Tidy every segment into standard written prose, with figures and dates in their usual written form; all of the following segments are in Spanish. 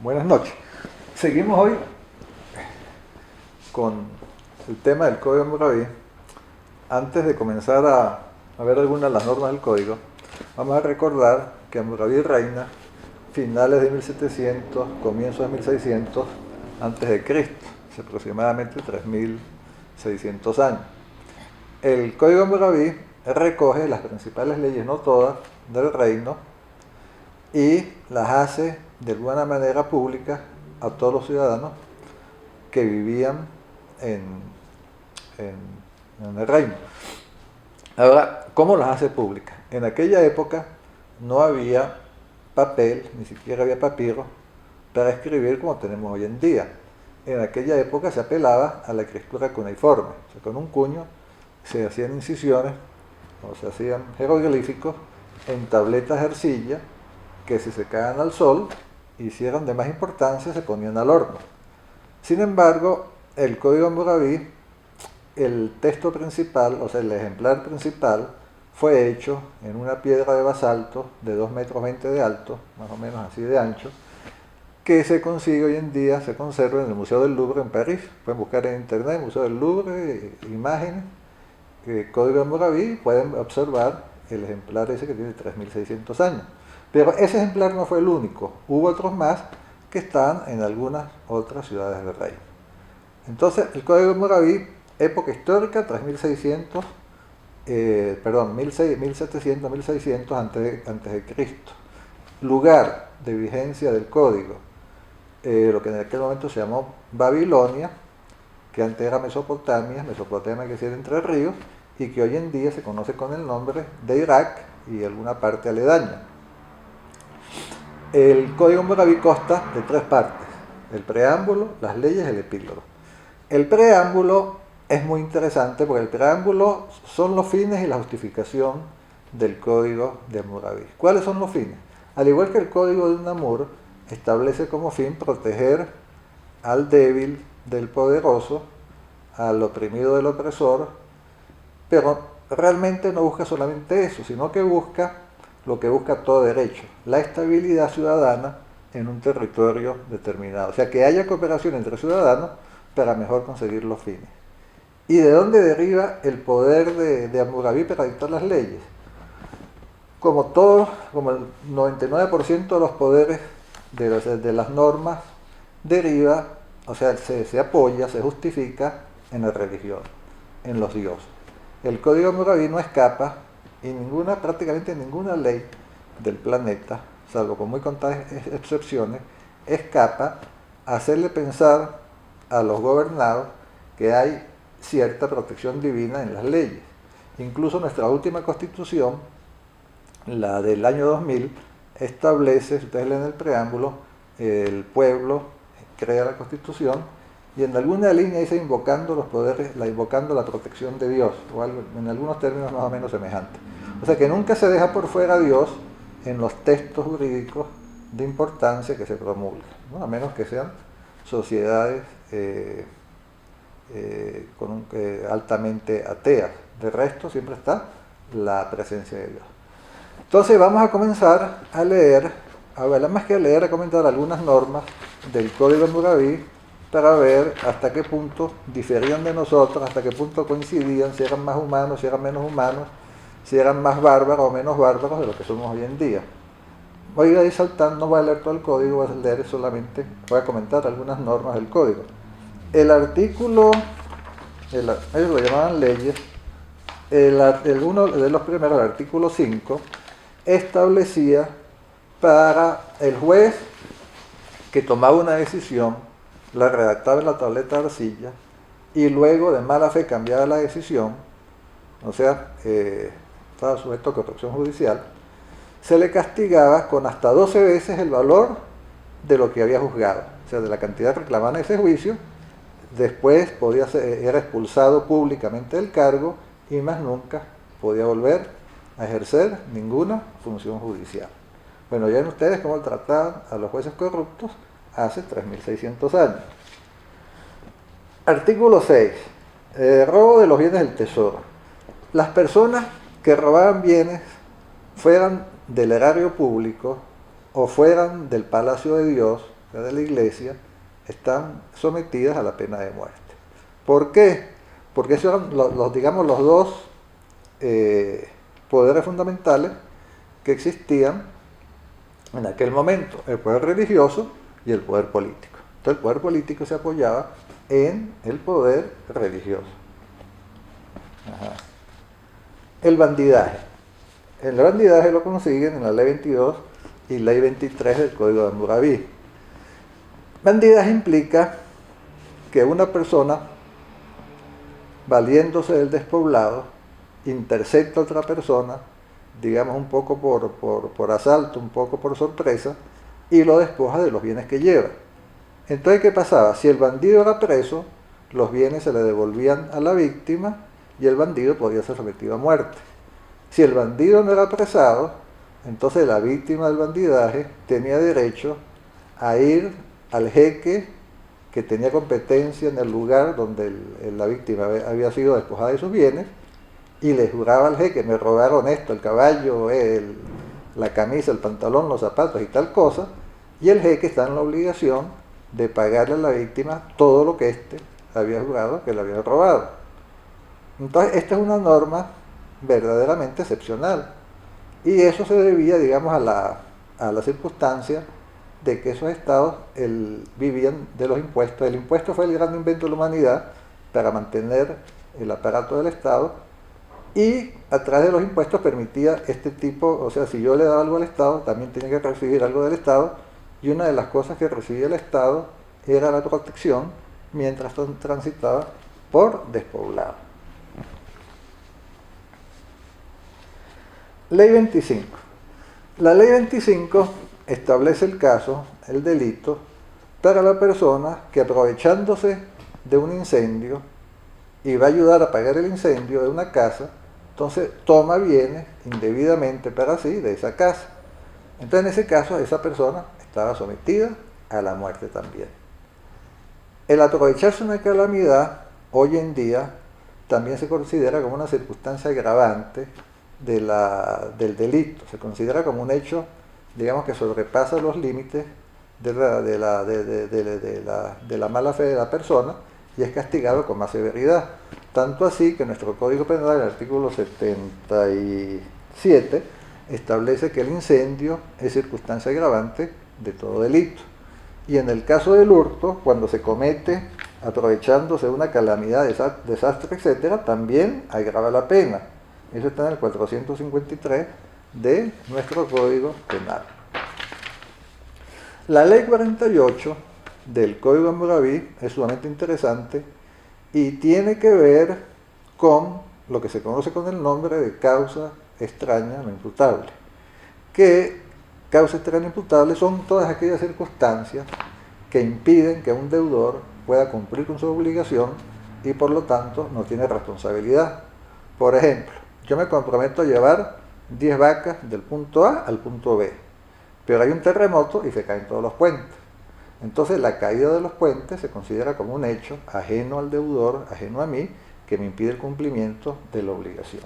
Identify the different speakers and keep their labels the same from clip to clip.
Speaker 1: Buenas noches. Seguimos hoy con el tema del Código Hammurabi. Antes de comenzar a ver algunas de las normas del código, vamos a recordar que Hammurabi reina finales de 1700, comienzos de 1600 antes de Cristo, hace aproximadamente 3600 años. El Código Hammurabi recoge las principales leyes, no todas, del reino y las hace de alguna manera públicas a todos los ciudadanos que vivían en el reino. Ahora, ¿cómo las hace públicas? En aquella época no había papel, ni siquiera había papiro para escribir como tenemos hoy en día. En aquella época se apelaba a la escritura cuneiforme, o sea, con un cuño se hacían incisiones o se hacían jeroglíficos en tabletas de arcilla que si se caían al sol y si eran de más importancia se ponían al horno. Sin embargo, el Código Hammurabi, el texto principal, o sea, el ejemplar principal, fue hecho en una piedra de basalto de 2,20 metros de alto, más o menos así de ancho, que se consigue hoy en día, se conserva en el Museo del Louvre en París. Pueden buscar en internet, Museo del Louvre, imágenes, Código Hammurabi, pueden observar el ejemplar ese que tiene 3600 años. Pero ese ejemplar no fue el único, hubo otros más que están en algunas otras ciudades del reino. Entonces, el Código Hammurabi, época histórica, 3600, 1700, 1600 antes de Cristo. Lugar de vigencia del código, lo que en aquel momento se llamó Babilonia, que antes era Mesopotamia que decía Entre Ríos, y que hoy en día se conoce con el nombre de Irak y alguna parte aledaña. El Código Hammurabi consta de 3 partes: el preámbulo, las leyes y el epílogo. El preámbulo es muy interesante porque el preámbulo son los fines y la justificación del Código de Hammurabi. ¿Cuáles son los fines? Al igual que el Código de Unamur, establece como fin proteger al débil del poderoso, al oprimido del opresor, pero realmente no busca solamente eso, sino que busca lo que busca todo derecho, la estabilidad ciudadana en un territorio determinado. O sea, que haya cooperación entre ciudadanos para mejor conseguir los fines. ¿Y de dónde deriva el poder de Hammurabi para dictar las leyes? Como el 99% de los poderes de las normas deriva, o sea, se apoya, se justifica en la religión, en los dioses. El Código Hammurabi no escapa y prácticamente ninguna ley del planeta, salvo con muy contadas excepciones, escapa a hacerle pensar a los gobernados que hay cierta protección divina en las leyes. Incluso nuestra última constitución, la del año 2000, establece, si ustedes leen el preámbulo, el pueblo crea la constitución y en alguna línea dice invocando los poderes, invocando la protección de Dios, o algo, en algunos términos más o menos semejantes. O sea que nunca se deja por fuera a Dios en los textos jurídicos de importancia que se promulgan, ¿no? A menos que sean sociedades altamente ateas. De resto siempre está la presencia de Dios. Entonces vamos a comenzar a leer, más que a leer, a comentar algunas normas del Código Hammurabi para ver hasta qué punto diferían de nosotros, hasta qué punto coincidían, si eran más humanos, si eran menos humanos, si eran más bárbaros o menos bárbaros de lo que somos hoy en día. Voy a ir saltando, no voy a leer todo el código, voy a leer solamente, voy a comentar algunas normas del código. El artículo, ellos lo llamaban leyes, uno de los primeros, el artículo 5, establecía para el juez que tomaba una decisión, la redactaba en la tableta de arcilla y luego de mala fe cambiaba la decisión, o sea, estaba sujeto a corrupción judicial, se le castigaba con hasta 12 veces el valor de lo que había juzgado, o sea, de la cantidad reclamada en ese juicio. Después era expulsado públicamente del cargo y más nunca podía volver a ejercer ninguna función judicial. Bueno, ya ven ustedes cómo trataban a los jueces corruptos hace 3600 años. Artículo 6. Robo de los bienes del tesoro. Las personas que robaban bienes, fueran del erario público o fueran del palacio de Dios de la Iglesia, están sometidas a la pena de muerte. ¿Por qué? Porque esos eran digamos, los dos poderes fundamentales que existían en aquel momento, el poder religioso y el poder político. Entonces el poder político se apoyaba en el poder religioso. Ajá. El bandidaje. El bandidaje lo consiguen en la Ley 22 y Ley 23 del Código de Hammurabi. Bandidaje implica que una persona, valiéndose del despoblado, intercepta a otra persona, digamos un poco por asalto, un poco por sorpresa, y lo despoja de los bienes que lleva. Entonces, ¿qué pasaba? Si el bandido era preso, los bienes se le devolvían a la víctima y el bandido podía ser sometido a muerte. Si el bandido no era apresado, entonces la víctima del bandidaje tenía derecho a ir al jeque que tenía competencia en el lugar donde la víctima había sido despojada de sus bienes, y le juraba al jeque: me robaron esto, el caballo, la camisa, el pantalón, los zapatos y tal cosa, y el jeque está en la obligación de pagarle a la víctima todo lo que éste había jurado que le había robado. Entonces, esta es una norma verdaderamente excepcional, y eso se debía, digamos, a la circunstancia de que esos estados vivían de los impuestos. El impuesto fue el gran invento de la humanidad para mantener el aparato del Estado, y a través de los impuestos permitía este tipo, o sea, si yo le daba algo al Estado, también tenía que recibir algo del Estado, y una de las cosas que recibía el Estado era la protección mientras transitaba por despoblado. Ley 25. La Ley 25 establece el caso, el delito, para la persona que, aprovechándose de un incendio y va a ayudar a apagar el incendio de una casa, entonces toma bienes indebidamente para sí de esa casa. Entonces, en ese caso, esa persona estaba sometida a la muerte también. El aprovecharse una calamidad, hoy en día, también se considera como una circunstancia agravante del delito. Se considera como un hecho, digamos, que sobrepasa los límites de la mala fe de la persona, y es castigado con más severidad. Tanto así que nuestro Código Penal, el artículo 77, establece que el incendio es circunstancia agravante de todo delito. Y en el caso del hurto, cuando se comete aprovechándose de una calamidad, desastre, etc., también agrava la pena. Eso está en el 453 de nuestro Código Penal. La Ley 48 del Código Hammurabi es sumamente interesante y tiene que ver con lo que se conoce con el nombre de causa extraña no imputable. Que causa extraña no imputable son todas aquellas circunstancias que impiden que un deudor pueda cumplir con su obligación y por lo tanto no tiene responsabilidad. Por ejemplo, yo me comprometo a llevar 10 vacas del punto A al punto B, pero hay un terremoto y se caen todos los puentes. Entonces la caída de los puentes se considera como un hecho ajeno al deudor, ajeno a mí, que me impide el cumplimiento de la obligación.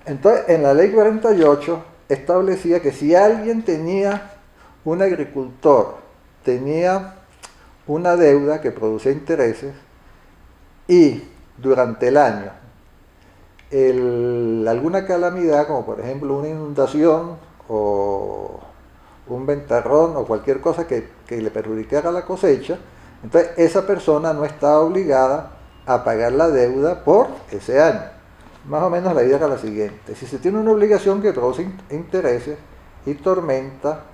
Speaker 1: Entonces, en la Ley 48 establecía que si alguien un agricultor tenía una deuda que producía intereses, y durante el año alguna calamidad, como por ejemplo una inundación o un ventarrón o cualquier cosa que le perjudicara la cosecha, entonces esa persona no estaba obligada a pagar la deuda por ese año. Más o menos la idea era la siguiente: si se tiene una obligación que produce intereses y tormenta,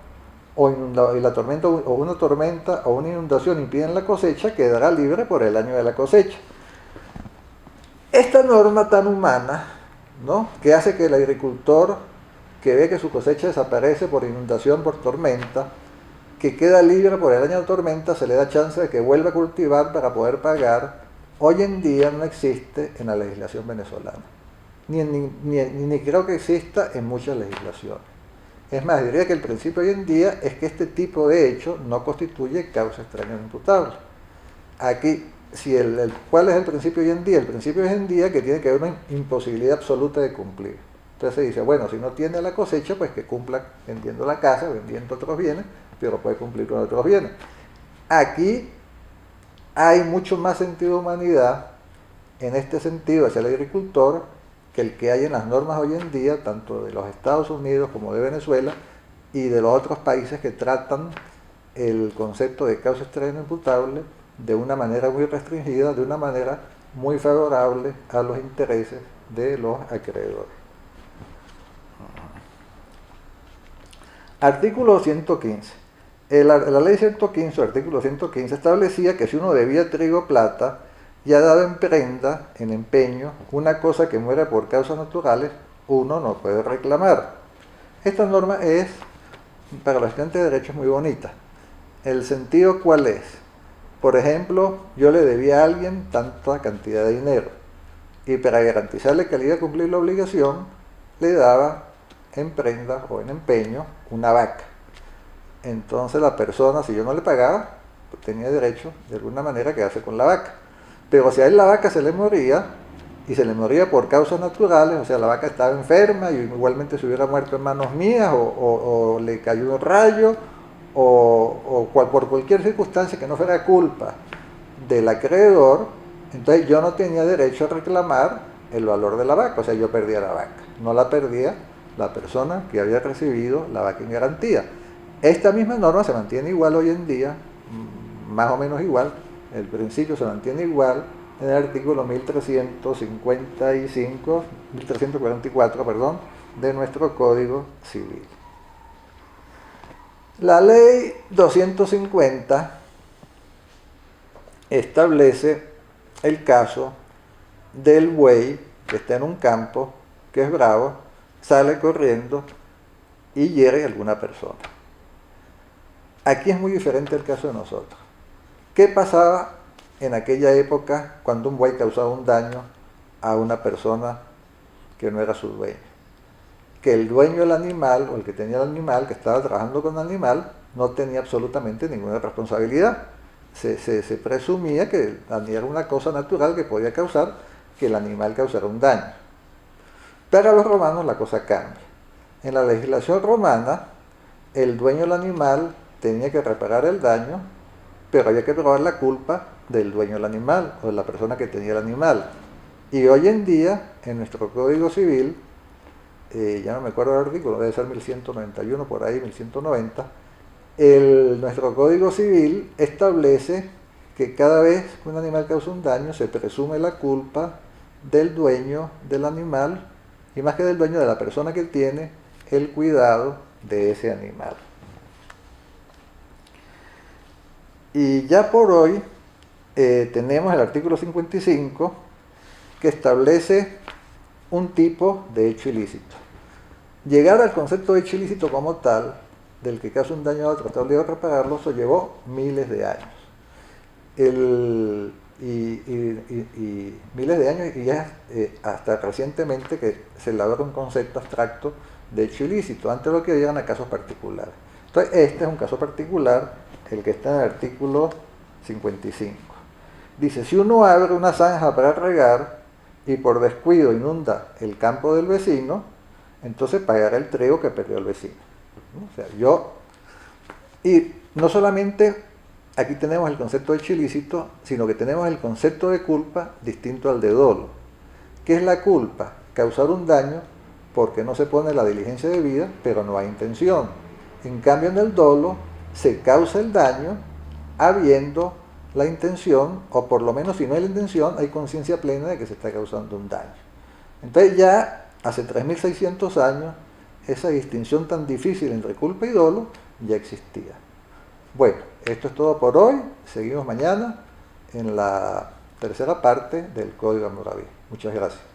Speaker 1: una tormenta o una inundación impiden la cosecha, quedará libre por el año de la cosecha. Esta norma tan humana, ¿no?, que hace que el agricultor que ve que su cosecha desaparece por inundación, por tormenta, que queda libre por el año de tormenta, se le da chance de que vuelva a cultivar para poder pagar, hoy en día no existe en la legislación venezolana. Ni creo que exista en muchas legislaciones. Es más, diría que el principio hoy en día es que este tipo de hecho no constituye causa extraña no imputable. Aquí, ¿cuál es el principio hoy en día? El principio hoy en día que tiene que haber una imposibilidad absoluta de cumplir. Entonces se dice, bueno, si no tiene la cosecha, pues que cumpla vendiendo la casa, vendiendo otros bienes, pero puede cumplir con otros bienes. Aquí hay mucho más sentido de humanidad en este sentido hacia el agricultor que el que hay en las normas hoy en día, tanto de los Estados Unidos como de Venezuela y de los otros países que tratan el concepto de causa extraña no imputable de una manera muy restringida, de una manera muy favorable a los intereses de los acreedores. Artículo 115. La ley 115, artículo 115, establecía que si uno debía trigo o plata y ha dado en prenda, en empeño, una cosa que muera por causas naturales, uno no puede reclamar. Esta norma es, para los estudiantes de derecho, es muy bonita. ¿El sentido cuál es? Por ejemplo, yo le debía a alguien tanta cantidad de dinero y para garantizarle que le iba a cumplir la obligación, le daba en prenda o en empeño una vaca. Entonces la persona, si yo no le pagaba, pues tenía derecho de alguna manera a quedarse con la vaca. Pero si a él la vaca se le moría, y se le moría por causas naturales, o sea, la vaca estaba enferma y igualmente se hubiera muerto en manos mías, o le cayó un rayo, por cualquier circunstancia que no fuera culpa del acreedor, entonces yo no tenía derecho a reclamar el valor de la vaca, o sea, yo perdía la vaca, no la perdía la persona que había recibido la vaca en garantía. Esta misma norma se mantiene igual hoy en día, más o menos igual, el principio se mantiene igual en el artículo 1344, perdón, de nuestro Código Civil. La ley 250 establece el caso del buey que está en un campo, que es bravo, sale corriendo y hiere a alguna persona. Aquí es muy diferente el caso de nosotros. ¿Qué pasaba en aquella época cuando un buey causaba un daño a una persona que no era su dueño? Que el dueño del animal, o el que tenía el animal, que estaba trabajando con el animal, no tenía absolutamente ninguna responsabilidad. Se presumía que era una cosa natural que podía causar que el animal causara un daño. Para los romanos la cosa cambia. En la legislación romana, el dueño del animal tenía que reparar el daño, pero había que probar la culpa del dueño del animal o de la persona que tenía el animal. Y hoy en día, en nuestro Código Civil, ya no me acuerdo del artículo, debe ser 1191, por ahí, 1190, nuestro Código Civil establece que cada vez que un animal causa un daño, se presume la culpa del dueño del animal, y más que del dueño, de la persona que tiene el cuidado de ese animal. Y ya por hoy tenemos el artículo 55 que establece un tipo de hecho ilícito. Llegar al concepto de hecho ilícito como tal, del que causa un daño a otro, está obligado a repararlo, eso llevó miles de años. Miles de años, y ya hasta recientemente que se elaboró un concepto abstracto de hecho ilícito. Antes lo que llegan a casos particulares. Entonces, este es un caso particular, el que está en el artículo 55. Dice, si uno abre una zanja para regar y por descuido inunda el campo del vecino, entonces pagará el trigo que perdió el vecino. O sea, y no solamente aquí tenemos el concepto de hecho ilícito, sino que tenemos el concepto de culpa distinto al de dolo. ¿Qué es la culpa? Causar un daño porque no se pone la diligencia debida, pero no hay intención. En cambio, en el dolo se causa el daño habiendo la intención, o por lo menos si no hay la intención, hay conciencia plena de que se está causando un daño. Entonces ya hace 3600 años esa distinción tan difícil entre culpa y dolo ya existía. Bueno, esto es todo por hoy. Seguimos mañana en la tercera parte del Código Hammurabi. Muchas gracias.